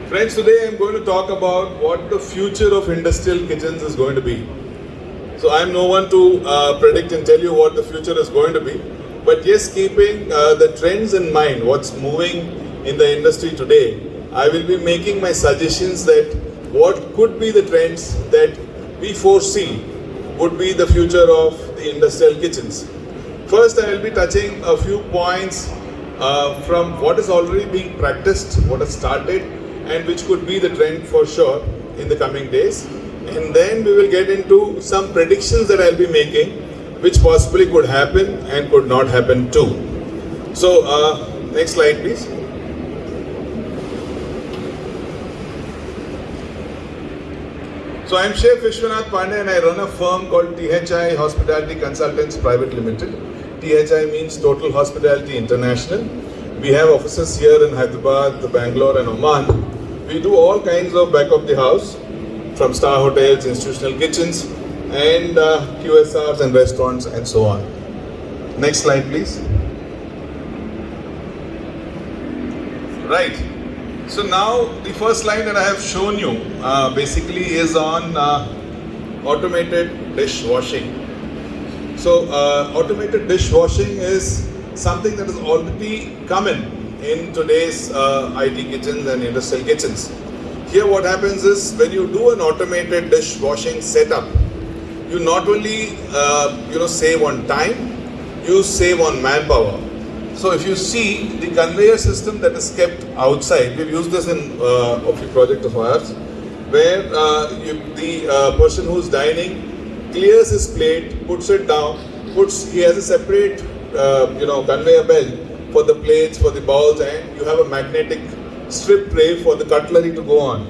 Friends, today I am going to talk about what the future of industrial kitchens is going to be. So I am no one to predict and tell you what the future is going to be, but yes, keeping the trends in mind, what's moving in the industry today, I will be making my suggestions that what could be the trends that we foresee would be the future of the industrial kitchens. First, I will be touching a few points from what is already being practiced, what has started, and which could be the trend for sure in the coming days. And then we will get into some predictions that I'll be making, which possibly could happen and could not happen too. So, next slide, please. So, I'm Chef Vishwanath Pandey and I run a firm called THI Hospitality Consultants Private Limited. THI means Total Hospitality International. We have offices here in Hyderabad, Bangalore and Oman. We do all kinds of back of the house, from star hotels, institutional kitchens and QSRs and restaurants and so on. Next slide please. Right. So now the first slide that I have shown you basically is on automated dishwashing. So automated dishwashing is something that is already common in today's IT kitchens and industrial kitchens. Here what happens is when you do an automated dishwashing setup, you not only save on time, you save on manpower. So if you see the conveyor system that is kept outside, we've used this in a few projects of ours, where the person who's dining clears his plate, puts it down, he has a separate conveyor belt for the plates, for the bowls, and you have a magnetic strip tray for the cutlery to go on.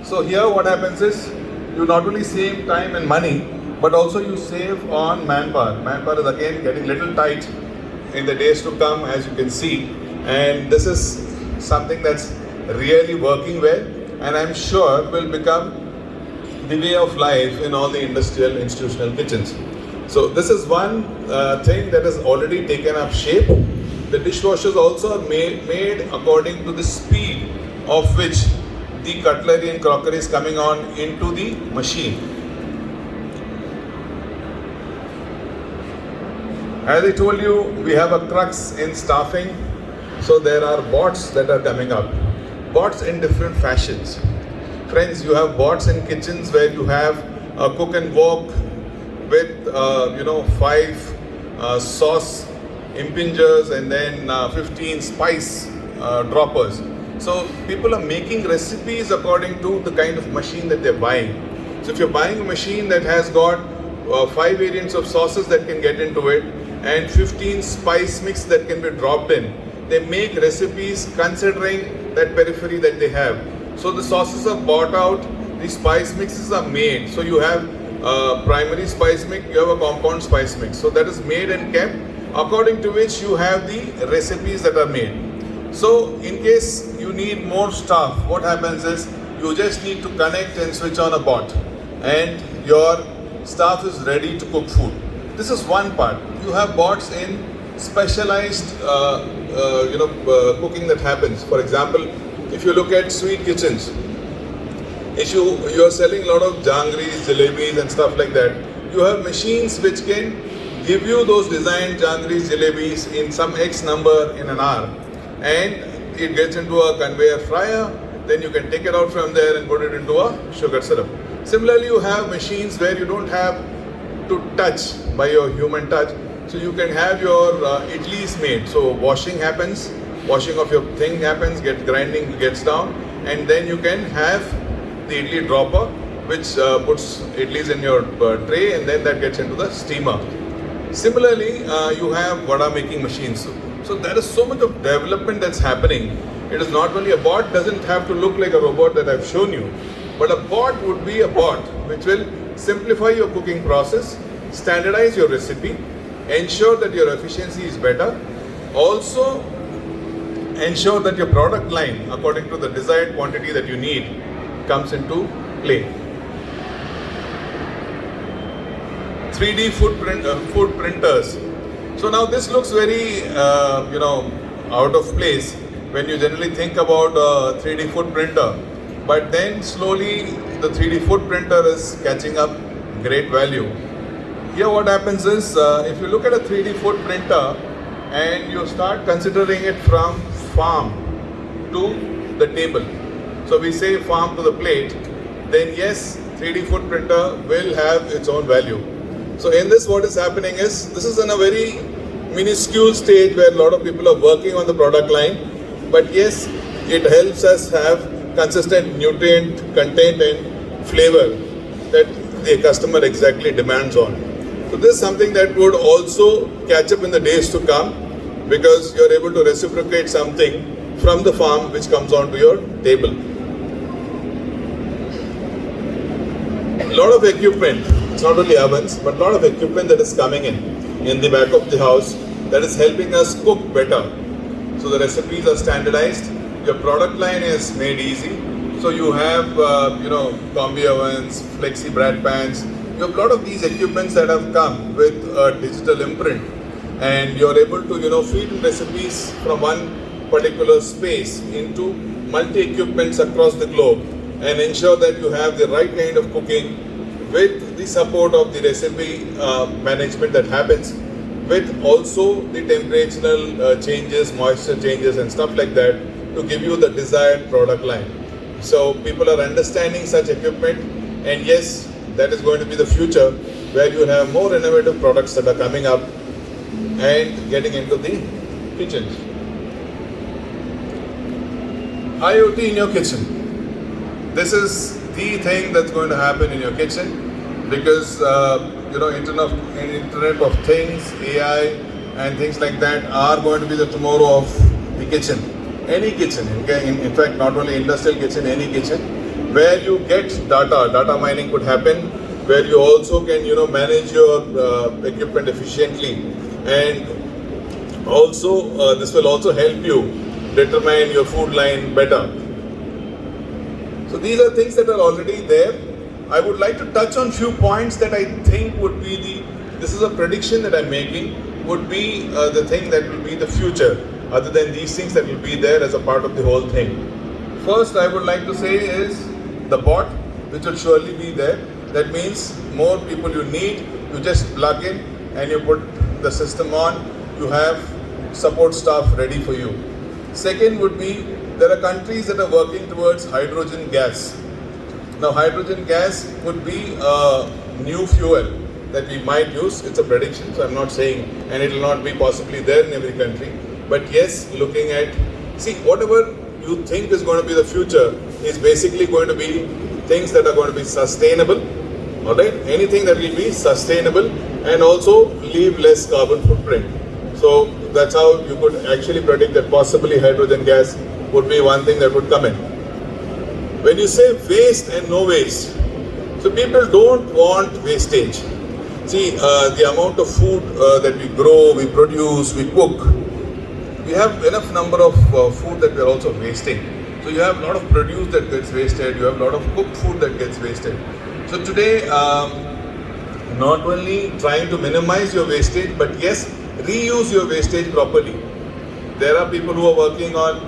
So here what happens is you not only save time and money, but also you save on manpower. Manpower is again getting little tight in the days to come, as you can see, and this is something that's really working well and I'm sure will become the way of life in all the industrial institutional kitchens. So this is one thing that has already taken up shape. The dishwashers also are made according to the speed of which the cutlery and crockery is coming on into the machine. As I told you, we have a crux in staffing. So there are bots that are coming up. Bots in different fashions. Friends, you have bots in kitchens where you have a cook and wok with 5 sauce impingers and then 15 spice droppers. So people are making recipes according to the kind of machine that they're buying. So if you're buying a machine that has got 5 variants of sauces that can get into it and 15 spice mix that can be dropped in, they make recipes considering that periphery that they have. So the sauces are bought out, the spice mixes are made. So you have primary spice mix, you have a compound spice mix. So that is made and kept, according to which you have the recipes that are made. So in case you need more staff, what happens is you just need to connect and switch on a bot and your staff is ready to cook food. This is one part. You have bots in specialized cooking that happens. For example, if you look at sweet kitchens, if you are selling a lot of jangris, jalebis and stuff like that, you have machines which can give you those designed jangris, jalebis in some X number in an hour, and it gets into a conveyor fryer. Then you can take it out from there and put it into a sugar syrup. Similarly, you have machines where you don't have to touch by your human touch, so you can have your idlis made. So washing happens, washing of your thing happens, grinding gets down, and then you can have the idli dropper which puts idlis in your tray, and then that gets into the steamer. Similarly, you have vada making machines. So there is so much of development that's happening. It is not only a bot, doesn't have to look like a robot that I've shown you, but a bot would be a bot which will simplify your cooking process, standardize your recipe, ensure that your efficiency is better, also ensure that your product line, according to the desired quantity that you need, comes into play. 3D food printers. So now this looks very out of place when you generally think about a 3D food printer. but then slowly the 3D food printer is catching up great value. Here what happens is, if you look at a 3D food printer and you start considering it from farm to the table, so we say farm to the plate, then yes, 3D food printer will have its own value. So in this, what is happening is, this is in a very minuscule stage where a lot of people are working on the product line, but yes, it helps us have consistent nutrient content and flavor that the customer exactly demands on. So this is something that would also catch up in the days to come, because you're able to reciprocate something from the farm which comes onto your table. A lot of equipment, it's not only ovens, but a lot of equipment that is coming in the back of the house that is helping us cook better. So the recipes are standardized, your product line is made easy. So you have, combi ovens, flexi bread pans. You have a lot of these equipments that have come with a digital imprint, and you're able to, feed recipes from one particular space into multi-equipments across the globe and ensure that you have the right kind of cooking with the support of the recipe management that happens, with also the temperatural changes, moisture changes and stuff like that to give you the desired product line. So people are understanding such equipment, and yes, that is going to be the future where you have more innovative products that are coming up and getting into the kitchens. IoT in your kitchen. This is the thing that's going to happen in your kitchen, because Internet of Things, AI and things like that are going to be the tomorrow of the kitchen. Any kitchen, in fact not only industrial kitchen, any kitchen where you get data mining could happen, where you also can manage your equipment efficiently, and also this will also help you determine your food line better. So these are things that are already there. I would like to touch on few points that I think would be this is a prediction that I'm making, would be the thing that will be the future, other than these things that will be there as a part of the whole thing. First, I would like to say is the bot, which will surely be there. That means more people you need, you just plug in and you put the system on, you have support staff ready for you. Second would be, there are countries that are working towards hydrogen gas. Now hydrogen gas could be a new fuel that we might use. It's a prediction, so I'm not saying, and it will not be possibly there in every country. But yes, looking at, whatever you think is going to be the future is basically going to be things that are going to be sustainable. Alright, anything that will be sustainable and also leave less carbon footprint. So that's how you could actually predict that possibly hydrogen gas would be one thing that would come in. When you say waste and no waste, so people don't want wastage. The amount of food that we grow, we produce, we cook, we have enough number of food that we are also wasting. So you have a lot of produce that gets wasted, you have a lot of cooked food that gets wasted. So today, not only trying to minimize your wastage, but yes, reuse your wastage properly. There are people who are working on,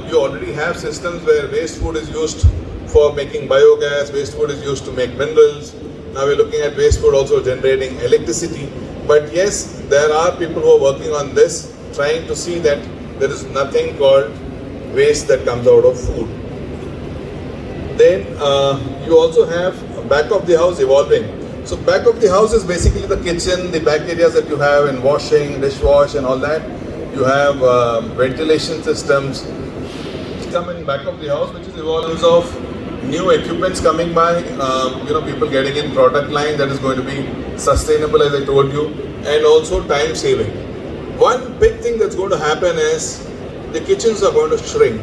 you already have systems where waste food is used for making biogas, waste food is used to make minerals. Now we're looking at waste food also generating electricity. But yes, there are people who are working on this, trying to see that there is nothing called waste that comes out of food. Then you also have back of the house evolving. So back of the house is basically the kitchen, the back areas that you have in washing, dishwash and all that. You have ventilation systems come in back of the house, which is evolvence of new equipments coming by, people getting in product line that is going to be sustainable, as I told you, and also time saving. One big thing that's going to happen is the kitchens are going to shrink.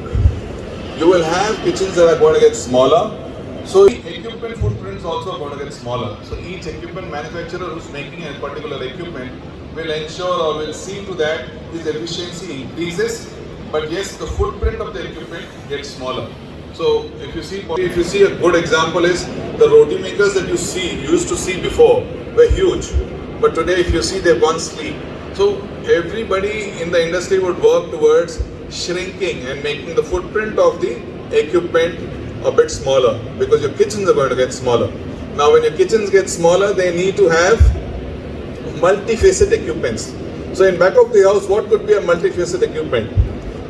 You will have kitchens that are going to get smaller. So equipment footprints also are going to get smaller. So each equipment manufacturer who's making a particular equipment will ensure or will see to that his efficiency increases. But yes, the footprint of the equipment gets smaller. So if you see a good example is the roti makers that you used to see before were huge. But today if you see, they've gone sleek. So everybody in the industry would work towards shrinking and making the footprint of the equipment a bit smaller because your kitchens are going to get smaller. Now when your kitchens get smaller, they need to have multi-facet equipments. So in back of the house, what could be a multi-facet equipment?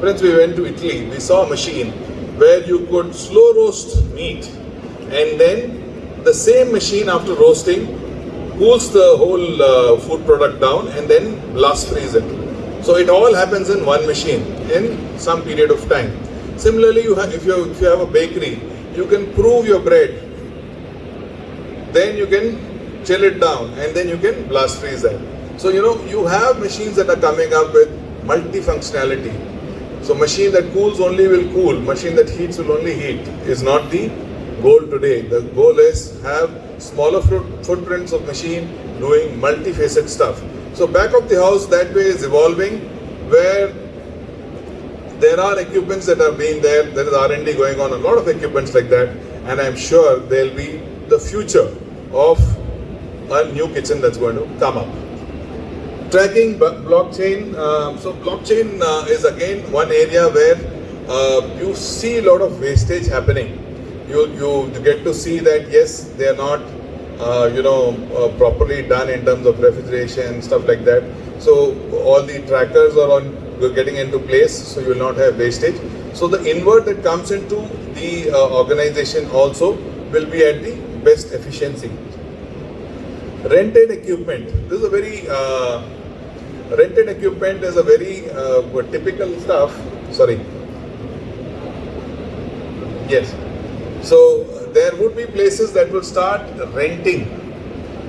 Friends, we went to Italy, we saw a machine where you could slow roast meat, and then the same machine after roasting cools the whole food product down and then blast freeze it. So it all happens in one machine in some period of time. Similarly, if you have a bakery, you can prove your bread, then you can chill it down and then you can blast freeze that. So you have machines that are coming up with multi-functionality. So machine that cools only will cool, machine that heats will only heat is not the goal today. The goal is have smaller footprints of machine doing multi-facet stuff. So back of the house that way is evolving, where there are equipments that are being there is R&D going on, a lot of equipments like that, and I'm sure they'll be the future of a new kitchen that's going to come up. Tracking blockchain. So blockchain is again one area where you see a lot of wastage happening. You get to see that yes, they are not properly done in terms of refrigeration, stuff like that. So all the trackers are getting into place, so you will not have wastage. So the invert that comes into the organization also will be at the best efficiency. Rented equipment. This is a very rented equipment is a very typical stuff. Sorry. Yes. So there would be places that will start renting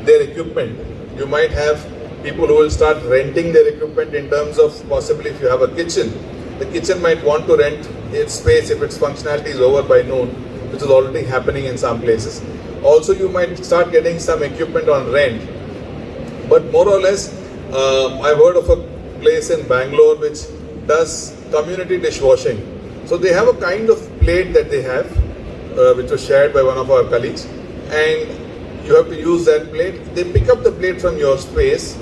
their equipment. You might have people who will start renting their equipment in terms of possibly if you have a kitchen, the kitchen might want to rent its space if its functionality is over by noon, which is already happening in some places. Also, you might start getting some equipment on rent. But more or less, I've heard of a place in Bangalore which does community dishwashing. So they have a kind of plate that they have, which was shared by one of our colleagues, and you have to use that plate. They pick up the plate from your space,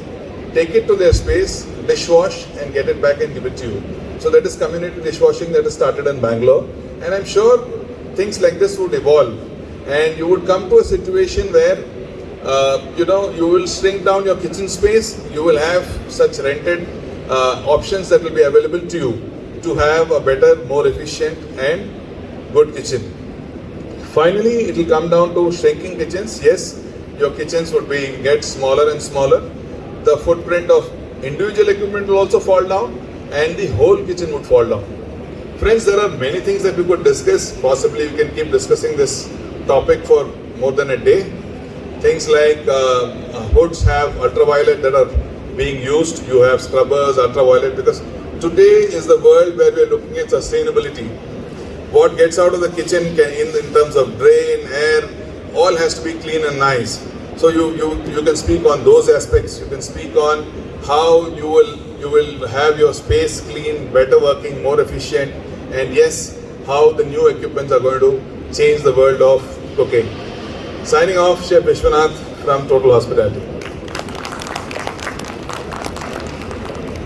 take it to their space, dishwash and get it back and give it to you. So that is community dishwashing that is started in Bangalore, and I'm sure things like this would evolve, and you would come to a situation where you will shrink down your kitchen space. You will have such rented options that will be available to you to have a better, more efficient and good kitchen. Finally, it will come down to shrinking kitchens. Yes, your kitchens would get smaller and smaller. The footprint of individual equipment will also fall down, and the whole kitchen would fall down. Friends, there are many things that we could discuss. Possibly we can keep discussing this topic for more than a day. Things like hoods have ultraviolet that are being used. You have scrubbers, ultraviolet, because today is the world where we are looking at sustainability. What gets out of the kitchen in terms of drain, air, all has to be clean and nice. So you can speak on those aspects. You can speak on how you will have your space clean, better working, more efficient, and yes, how the new equipments are going to change the world of cooking. Signing off, Chef Vishwanath from Total Hospitality.